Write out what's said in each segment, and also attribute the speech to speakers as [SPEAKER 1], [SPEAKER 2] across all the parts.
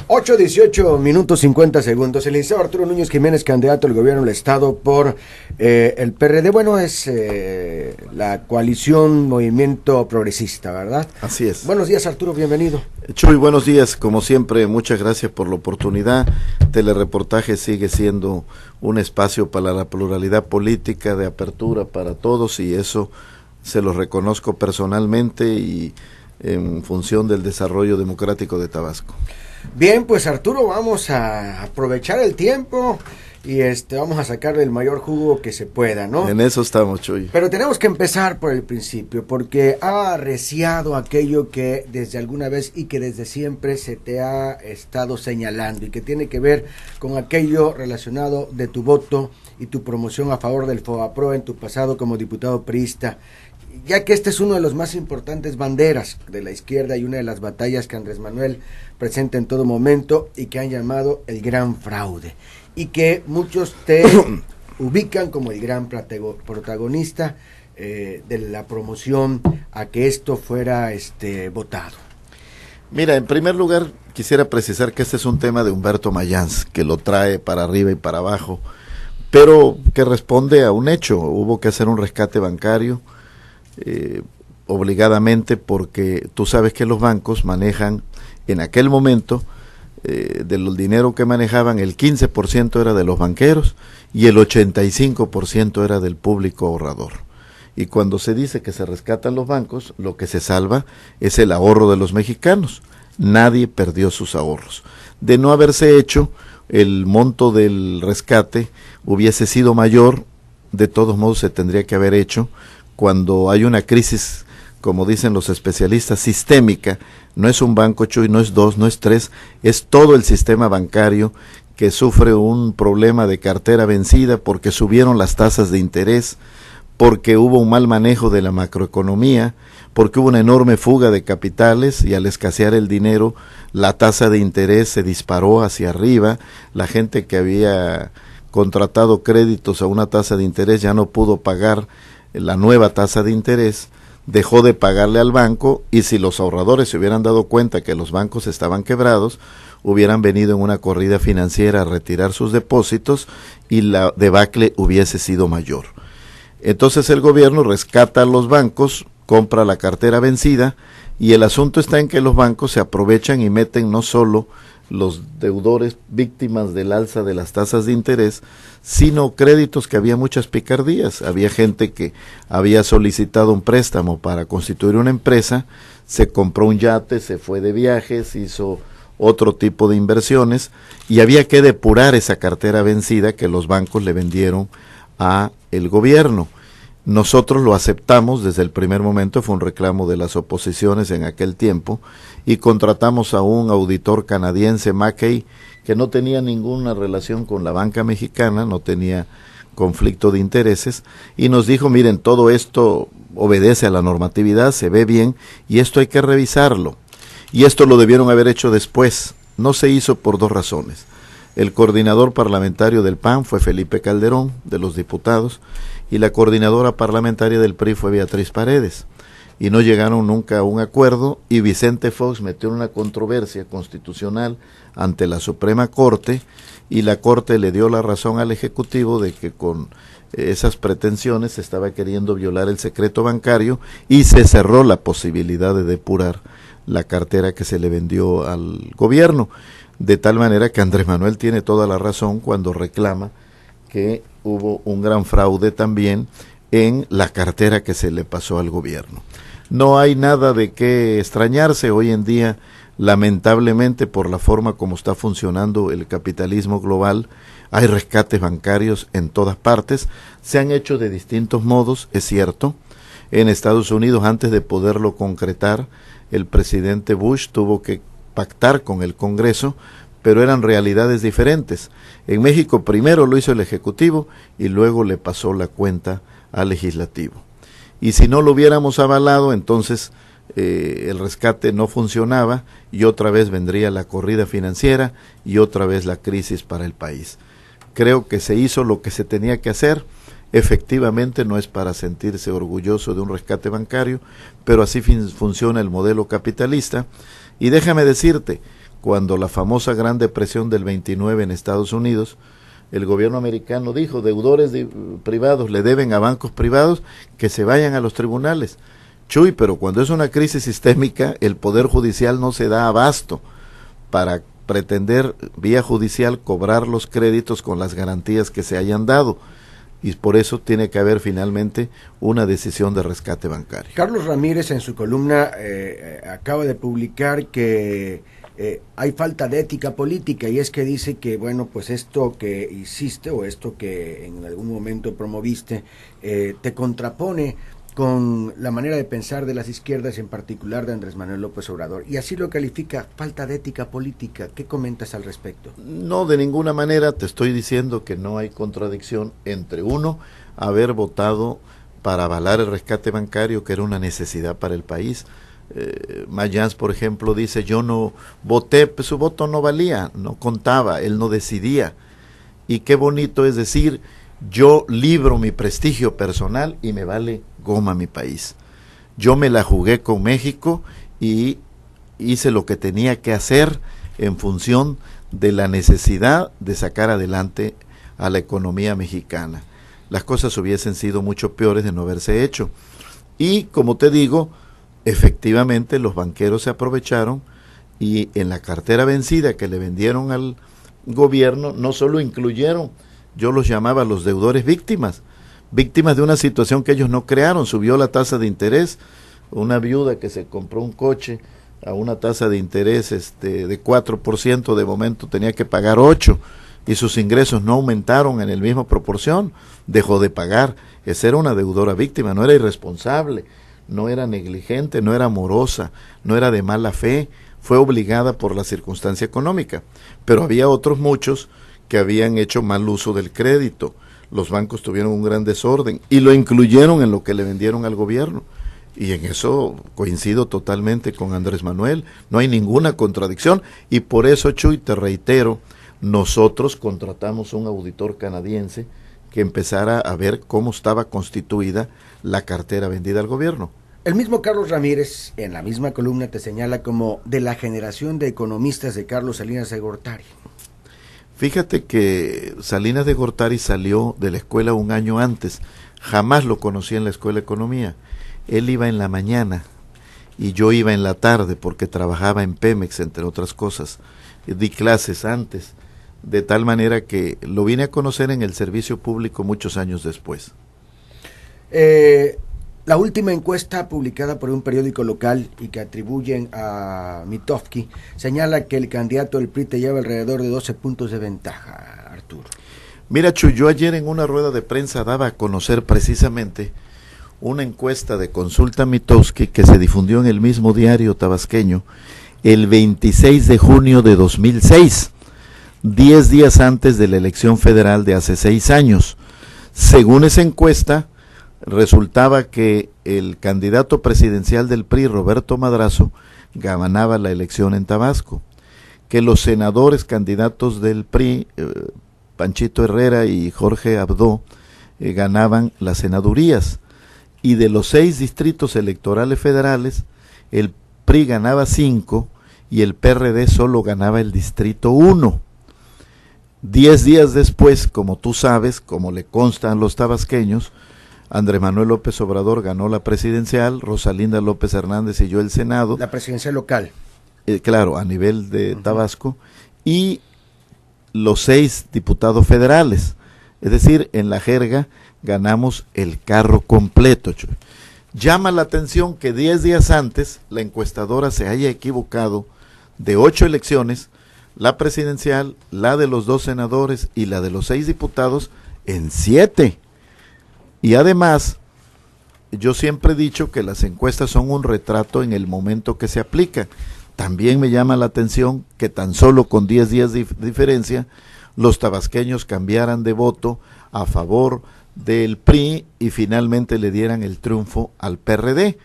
[SPEAKER 1] 8:18 50 segundos. El licenciado Arturo Núñez Jiménez, candidato al gobierno del estado por el PRD. Bueno, es la coalición Movimiento Progresista, ¿verdad?
[SPEAKER 2] Así es.
[SPEAKER 1] Buenos días, Arturo, bienvenido.
[SPEAKER 2] Chuy, buenos días. Como siempre, muchas gracias por la oportunidad. Telereportaje sigue siendo un espacio para la pluralidad política, de apertura para todos, y eso se lo reconozco personalmente y en función del desarrollo democrático de Tabasco.
[SPEAKER 1] Bien, pues Arturo, vamos a aprovechar el tiempo y vamos a sacarle el mayor jugo que se pueda, ¿no?
[SPEAKER 2] En eso estamos, Chuy.
[SPEAKER 1] Pero tenemos que empezar por el principio, porque ha arreciado aquello que desde alguna vez y que desde siempre se te ha estado señalando y que tiene que ver con aquello relacionado de tu voto y tu promoción a favor del FOBAPROA en tu pasado como diputado priista, ya que este es uno de los más importantes banderas de la izquierda y una de las batallas que Andrés Manuel presenta en todo momento y que han llamado el gran fraude, y que muchos te ubican como el gran protagonista de la promoción a que esto fuera votado.
[SPEAKER 2] Mira, en primer lugar quisiera precisar que este es un tema de Humberto Mayans, que lo trae para arriba y para abajo, pero que responde a un hecho. Hubo que hacer un rescate bancario obligadamente, porque tú sabes que los bancos manejan en aquel momento del dinero que manejaban, el 15% era de los banqueros y el 85% era del público ahorrador. Y cuando se dice que se rescatan los bancos, lo que se salva es el ahorro de los mexicanos. Nadie perdió sus ahorros. De no haberse hecho, el monto del rescate hubiese sido mayor. De todos modos se tendría que haber hecho. Cuando hay una crisis, como dicen los especialistas, sistémica, no es un banco, Chuy, no es dos, no es tres, es todo el sistema bancario que sufre un problema de cartera vencida porque subieron las tasas de interés, porque hubo un mal manejo de la macroeconomía, porque hubo una enorme fuga de capitales y al escasear el dinero, la tasa de interés se disparó hacia arriba. La gente que había contratado créditos a una tasa de interés ya no pudo pagar la nueva tasa de interés, dejó de pagarle al banco, y si los ahorradores se hubieran dado cuenta que los bancos estaban quebrados, hubieran venido en una corrida financiera a retirar sus depósitos y la debacle hubiese sido mayor. Entonces el gobierno rescata a los bancos, compra la cartera vencida, y el asunto está en que los bancos se aprovechan y meten no solo los deudores víctimas del alza de las tasas de interés, sino créditos que había muchas picardías. Había gente que había solicitado un préstamo para constituir una empresa, se compró un yate, se fue de viajes, hizo otro tipo de inversiones, y había que depurar esa cartera vencida que los bancos le vendieron a el gobierno. Nosotros lo aceptamos desde el primer momento, fue un reclamo de las oposiciones en aquel tiempo, y contratamos a un auditor canadiense, Mackey, que no tenía ninguna relación con la banca mexicana, no tenía conflicto de intereses, y nos dijo, miren, todo esto obedece a la normatividad, se ve bien, y esto hay que revisarlo. Y esto lo debieron haber hecho después. No se hizo por dos razones. El coordinador parlamentario del PAN fue Felipe Calderón, de los diputados, y la coordinadora parlamentaria del PRI fue Beatriz Paredes, y no llegaron nunca a un acuerdo, y Vicente Fox metió una controversia constitucional ante la Suprema Corte, y la Corte le dio la razón al Ejecutivo de que con esas pretensiones se estaba queriendo violar el secreto bancario, y se cerró la posibilidad de depurar la cartera que se le vendió al gobierno, de tal manera que Andrés Manuel tiene toda la razón cuando reclama que hubo un gran fraude también en la cartera que se le pasó al gobierno. No hay nada de qué extrañarse hoy en día, lamentablemente, por la forma como está funcionando el capitalismo global. Hay rescates bancarios en todas partes, se han hecho de distintos modos, es cierto. En Estados Unidos, antes de poderlo concretar, el presidente Bush tuvo que pactar con el Congreso, pero eran realidades diferentes. En México primero lo hizo el Ejecutivo y luego le pasó la cuenta al Legislativo. Y si no lo hubiéramos avalado, entonces el rescate no funcionaba y otra vez vendría la corrida financiera y otra vez la crisis para el país. Creo que se hizo lo que se tenía que hacer. Efectivamente no es para sentirse orgulloso de un rescate bancario, pero así funciona el modelo capitalista. Y déjame decirte, cuando la famosa Gran Depresión del 29 en Estados Unidos, el gobierno americano dijo, deudores privados le deben a bancos privados que se vayan a los tribunales. Chuy, pero cuando es una crisis sistémica, el Poder Judicial no se da abasto para pretender vía judicial cobrar los créditos con las garantías que se hayan dado. Y por eso tiene que haber finalmente una decisión de rescate bancario.
[SPEAKER 1] Carlos Ramírez en su columna acaba de publicar que hay falta de ética política, y es que dice que, bueno, pues esto que hiciste o esto que en algún momento promoviste te contrapone con la manera de pensar de las izquierdas, en particular de Andrés Manuel López Obrador, y así lo califica falta de ética política. ¿Qué comentas al respecto?
[SPEAKER 2] No, de ninguna manera. Te estoy diciendo que no hay contradicción entre uno, haber votado para avalar el rescate bancario, que era una necesidad para el país. Mayans, por ejemplo, dice, yo no voté, pues su voto no valía, no contaba, él no decidía. Y qué bonito es decir, yo libro mi prestigio personal y me vale goma mi país. Yo me la jugué con México y hice lo que tenía que hacer en función de la necesidad de sacar adelante a la economía mexicana. Las cosas hubiesen sido mucho peores de no haberse hecho. Y como te digo, efectivamente los banqueros se aprovecharon y en la cartera vencida que le vendieron al gobierno no solo incluyeron, yo los llamaba los deudores víctimas de una situación que ellos no crearon. Subió la tasa de interés, una viuda que se compró un coche a una tasa de interés de 4%, de momento tenía que pagar 8%, y sus ingresos no aumentaron en el mismo proporción, dejó de pagar. Esa era una deudora víctima, no era irresponsable, no era negligente, no era morosa, no era de mala fe, fue obligada por la circunstancia económica. Pero había otros muchos que habían hecho mal uso del crédito. Los bancos tuvieron un gran desorden y lo incluyeron en lo que le vendieron al gobierno. Y en eso coincido totalmente con Andrés Manuel, no hay ninguna contradicción, y por eso, Chuy, te reitero, nosotros contratamos un auditor canadiense que empezara a ver cómo estaba constituida la cartera vendida al gobierno.
[SPEAKER 1] El mismo Carlos Ramírez, en la misma columna, te señala como de la generación de economistas de Carlos Salinas de Gortari.
[SPEAKER 2] Fíjate que Salinas de Gortari salió de la escuela un año antes, jamás lo conocí en la escuela de economía. Él iba en la mañana y yo iba en la tarde porque trabajaba en Pemex, entre otras cosas. Di clases antes, de tal manera que lo vine a conocer en el servicio público muchos años después.
[SPEAKER 1] La última encuesta publicada por un periódico local y que atribuyen a Mitofsky señala que el candidato del PRI te lleva alrededor de 12 puntos de ventaja, Arturo.
[SPEAKER 2] Mira, Chuy, yo ayer en una rueda de prensa daba a conocer precisamente una encuesta de Consulta Mitofsky que se difundió en el mismo diario tabasqueño el 26 de junio de 2006, 10 días antes de la elección federal de hace 6 años. Según esa encuesta, resultaba que el candidato presidencial del PRI, Roberto Madrazo, ganaba la elección en Tabasco, que los senadores candidatos del PRI, Panchito Herrera y Jorge Abdó, ganaban las senadurías, y de los 6 distritos electorales federales, el PRI ganaba 5 y el PRD solo ganaba el distrito 1. 10 días después, como tú sabes, como le consta a los tabasqueños, Andrés Manuel López Obrador ganó la presidencial, Rosalinda López Hernández y yo el Senado.
[SPEAKER 1] La presidencia local.
[SPEAKER 2] Claro, a nivel de Tabasco, y los 6 diputados federales. Es decir, en la jerga ganamos el carro completo. Llama la atención que 10 días antes la encuestadora se haya equivocado de 8 elecciones, la presidencial, la de los 2 senadores y la de los 6 diputados, en 7. Y además, yo siempre he dicho que las encuestas son un retrato en el momento que se aplica. También me llama la atención que tan solo con 10 días de diferencia, los tabasqueños cambiaran de voto a favor del PRI y finalmente le dieran el triunfo al PRD.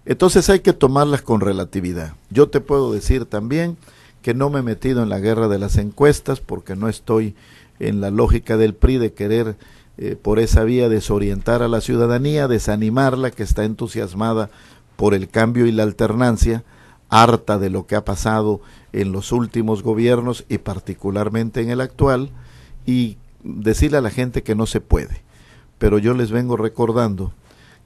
[SPEAKER 2] Entonces hay que tomarlas con relatividad. Yo te puedo decir también que no me he metido en la guerra de las encuestas porque no estoy en la lógica del PRI de querer por esa vía desorientar a la ciudadanía, desanimarla que está entusiasmada por el cambio y la alternancia harta de lo que ha pasado en los últimos gobiernos y particularmente en el actual, y decirle a la gente que no se puede. Pero yo les vengo recordando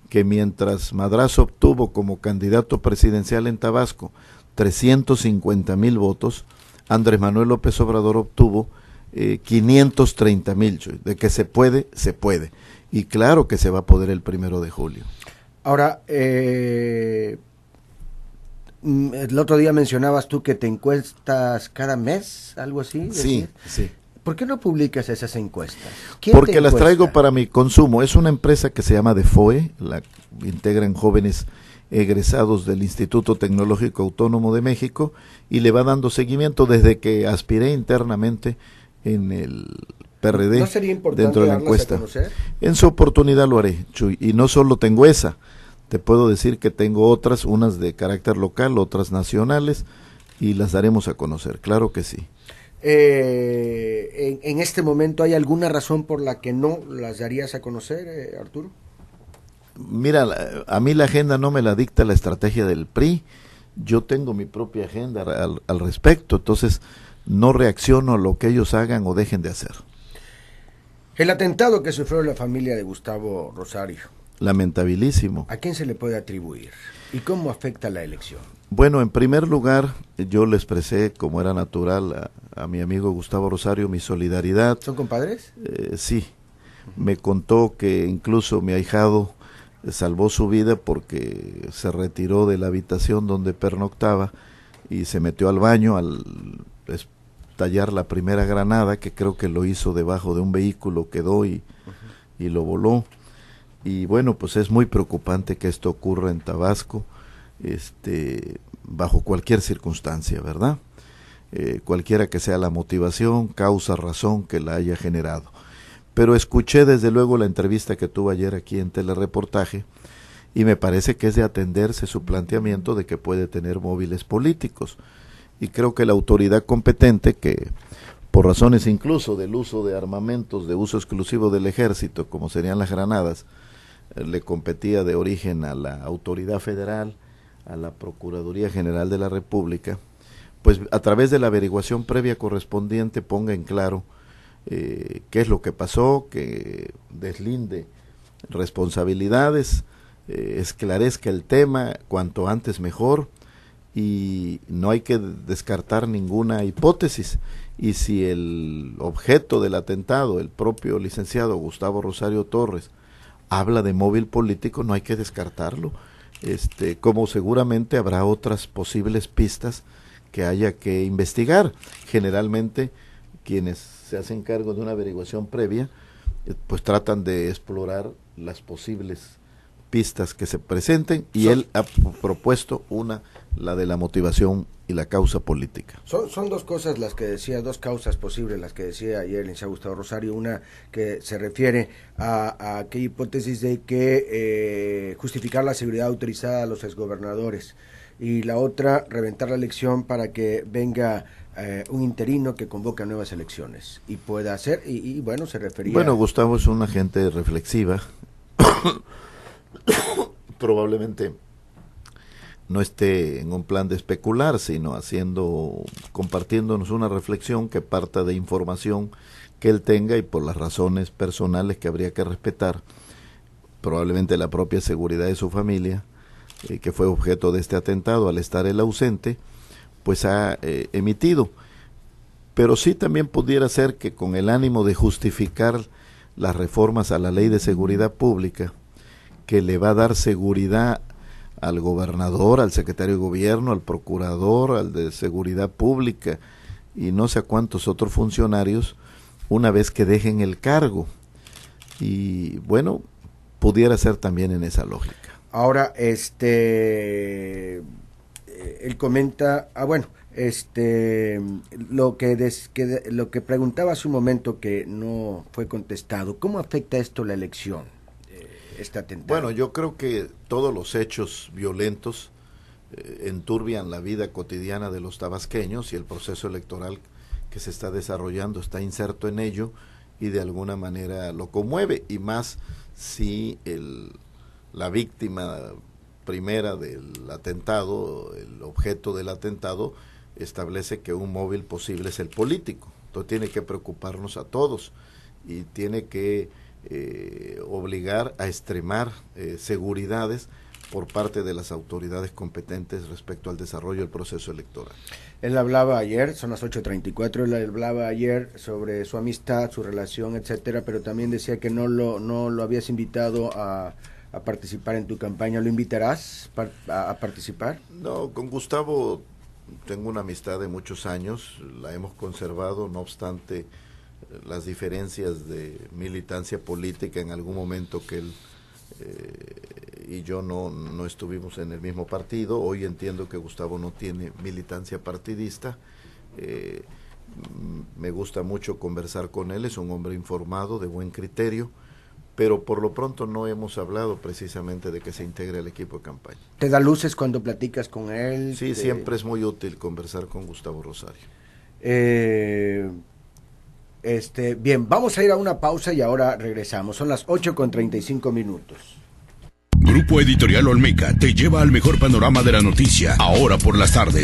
[SPEAKER 2] que mientras Madrazo obtuvo como candidato presidencial en Tabasco 350,000 votos, Andrés Manuel López Obrador obtuvo 530,000. De que se puede, se puede. Y claro que se va a poder el 1 de julio.
[SPEAKER 1] Ahora, el otro día mencionabas tú que te encuestas cada mes, algo así.
[SPEAKER 2] Sí, sí.
[SPEAKER 1] ¿Por qué no publicas esas encuestas?
[SPEAKER 2] Porque las traigo para mi consumo. Es una empresa que se llama DeFoe, la integran jóvenes egresados del Instituto Tecnológico Autónomo de México, y le va dando seguimiento desde que aspiré internamente en el PRD.
[SPEAKER 1] ¿No sería importante
[SPEAKER 2] dentro de la
[SPEAKER 1] darlas
[SPEAKER 2] encuesta?
[SPEAKER 1] A conocer?
[SPEAKER 2] En su oportunidad lo haré, Chuy, y no solo tengo esa, te puedo decir que tengo otras, unas de carácter local, otras nacionales, y las daremos a conocer, claro que sí.
[SPEAKER 1] En este momento, ¿hay alguna razón por la que no las darías a conocer, Arturo?
[SPEAKER 2] Mira, a mí la agenda no me la dicta la estrategia del PRI, yo tengo mi propia agenda al respecto, entonces no reacciono a lo que ellos hagan o dejen de hacer.
[SPEAKER 1] El atentado que sufrió la familia de Gustavo Rosario.
[SPEAKER 2] Lamentabilísimo.
[SPEAKER 1] ¿A quién se le puede atribuir? ¿Y cómo afecta la elección?
[SPEAKER 2] Bueno, en primer lugar, yo le expresé, como era natural, a mi amigo Gustavo Rosario mi solidaridad.
[SPEAKER 1] ¿Son compadres?
[SPEAKER 2] Sí. Me contó que incluso mi ahijado salvó su vida porque se retiró de la habitación donde pernoctaba y se metió al baño al estallar la primera granada, que creo que lo hizo debajo de un vehículo, quedó y lo voló. Y bueno, pues es muy preocupante que esto ocurra en Tabasco, bajo cualquier circunstancia, ¿verdad? Cualquiera que sea la motivación, causa, razón que la haya generado. Pero escuché desde luego la entrevista que tuvo ayer aquí en Telereportaje y me parece que es de atenderse su planteamiento de que puede tener móviles políticos. Y creo que la autoridad competente, que por razones incluso del uso de armamentos de uso exclusivo del ejército, como serían las granadas, le competía de origen a la autoridad federal, a la Procuraduría General de la República, pues a través de la averiguación previa correspondiente ponga en claro qué es lo que pasó, que deslinde responsabilidades, esclarezca el tema cuanto antes mejor, y no hay que descartar ninguna hipótesis. Y si el objeto del atentado, el propio licenciado Gustavo Rosario Torres, habla de móvil político, no hay que descartarlo, como seguramente habrá otras posibles pistas que haya que investigar. Generalmente quienes se hacen cargo de una averiguación previa, pues tratan de explorar las posibles pistas que se presenten, y él ha propuesto una, la de la motivación y la causa política.
[SPEAKER 1] Son dos cosas las que decía, dos causas posibles las que decía ayer el licenciado Gustavo Rosario. Una que se refiere a aquella hipótesis de que justificar la seguridad autorizada a los exgobernadores, y la otra, reventar la elección para que venga un interino que convoca nuevas elecciones y pueda hacer, y bueno, se refería...
[SPEAKER 2] Bueno, Gustavo es una gente reflexiva, probablemente no esté en un plan de especular, sino compartiéndonos una reflexión que parta de información que él tenga, y por las razones personales que habría que respetar, probablemente la propia seguridad de su familia, que fue objeto de este atentado, al estar él ausente, pues ha emitido. Pero sí también pudiera ser que con el ánimo de justificar las reformas a la Ley de Seguridad Pública, que le va a dar seguridad al gobernador, al secretario de gobierno, al procurador, al de seguridad pública y no sé a cuántos otros funcionarios, una vez que dejen el cargo. Y bueno, pudiera ser también en esa lógica.
[SPEAKER 1] Ahora, él comenta, lo que preguntaba hace un momento que no fue contestado, ¿cómo afecta esto la elección? Este atentado.
[SPEAKER 2] Bueno, yo creo que todos los hechos violentos enturbian la vida cotidiana de los tabasqueños, y el proceso electoral que se está desarrollando está inserto en ello y de alguna manera lo conmueve, y más si la víctima primera del atentado, el objeto del atentado, establece que un móvil posible es el político. Entonces tiene que preocuparnos a todos y tiene que obligar a extremar seguridades por parte de las autoridades competentes respecto al desarrollo del proceso electoral.
[SPEAKER 1] Él hablaba ayer, son las 8:34, él hablaba ayer sobre su amistad, su relación, etcétera, pero también decía que no lo habías invitado a participar en tu campaña. ¿Lo invitarás a participar?
[SPEAKER 2] No, con Gustavo tengo una amistad de muchos años, la hemos conservado, no obstante las diferencias de militancia política en algún momento que él y yo no estuvimos en el mismo partido. Hoy entiendo que Gustavo no tiene militancia partidista. Me gusta mucho conversar con él, es un hombre informado, de buen criterio, pero por lo pronto no hemos hablado precisamente de que se integre al equipo de campaña.
[SPEAKER 1] ¿Te da luces cuando platicas con él?
[SPEAKER 2] Sí, siempre es muy útil conversar con Gustavo Rosario.
[SPEAKER 1] Bien, vamos a ir a una pausa y ahora regresamos. Son las 8:35.
[SPEAKER 3] Grupo Editorial Olmeca te lleva al mejor panorama de la noticia, ahora por las tardes.